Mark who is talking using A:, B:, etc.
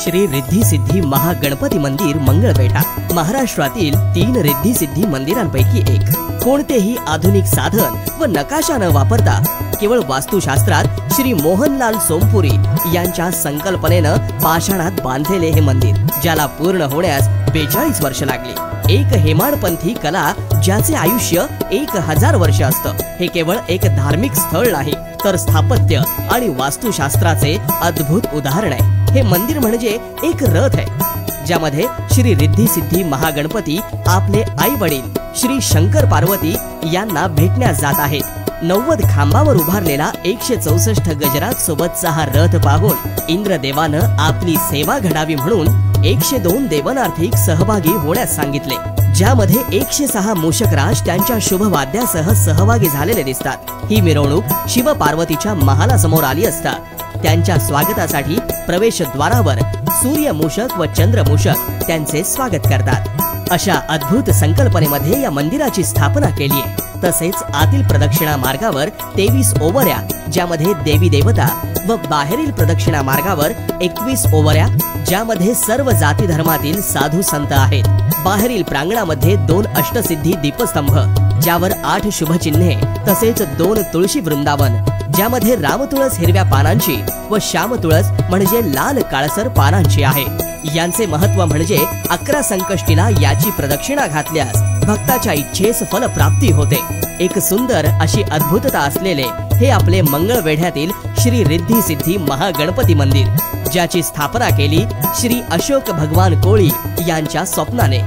A: श्री रिद्धी सिद्धी महागणपती मंदिर मंगळवेढा महाराष्ट्रातील 3 रिद्धी सिद्धी मंदिरांपैकी एक। कोणतेही आधुनिक साधन व नकाशा न वापरता केवळ वास्तुशास्त्रात श्री मोहनलाल सोमपुरी यांच्या संकल्पनेनं पाषाणात बांधलेले हे मंदिर, ज्याला पूर्ण होण्यास 42 वर्ष लागली। एक हेमाडपंथी कला ज्याचे आयुष्य 1000 वर्ष असतं। हे केवळ एक धार्मिक स्थळ नाही, तर स्थापत्य आणि वास्तुशास्त्राचे अद्भुत उदाहरण आहे। हे मंदिर म्हणजे एक रथ आहे, ज्यामध्ये श्री रिद्धी सिद्धी महागणपती आपले आई वडील श्री शंकर पार्वती यांना भेटण्यास जात आहेत। 90 खांबावर उभारलेला 164 गजरात सोबतचा हा रथ पाहून इंद्रदेवानं आपली सेवा घडावी म्हणून 102 देवनार्थिक सहभागी होण्यास सांगितले, ज्यामध्ये 106 मूषकराज त्यांच्या शुभ वाद्यासह सहभागी झालेले दिसतात। ही मिरवणूक शिव पार्वतीच्या महालासमोर आली असता त्यांच्या स्वागतासाठी प्रवेशद्वारावर सूर्य मूषक व चंद्र मूषक त्यांचे स्वागत करतात। अशा अद्भुत संकल्पनेमध्ये या मंदिराची स्थापना केली आहे। तसेच आतील प्रदक्षिणा मार्गावर 23 ओवऱ्या, ज्यामध्ये देवी देवता, व बाहेरील प्रदक्षिणा मार्गावर 21 ओवऱ्या, ज्यामध्ये सर्व जाती धर्मातील साधू संत आहेत। बाहेरील प्रांगणामध्ये 2 अष्टसिद्धी दीपस्तंभ, ज्यावर 8 शुभचिन्हे, तसेच 2 तुळशी वृंदावन, ज्यामध्ये रामतुळस हिरव्या पानांची व श्यामतुळस म्हणजे लाल काळसर पानांची आहे। यांचे महत्व म्हणजे 11 संकष्टीला याची प्रदक्षिणा घातल्यास भक्ताच्या इच्छेस फलप्राप्ती होते। एक सुंदर अशी अद्भुतता असलेले हे आपले मंगळवेढ्यातील श्री रिद्धी सिद्धी महागणपती मंदिर, ज्याची स्थापना केली श्री अशोक भगवान कोळी यांच्या स्वप्नाने।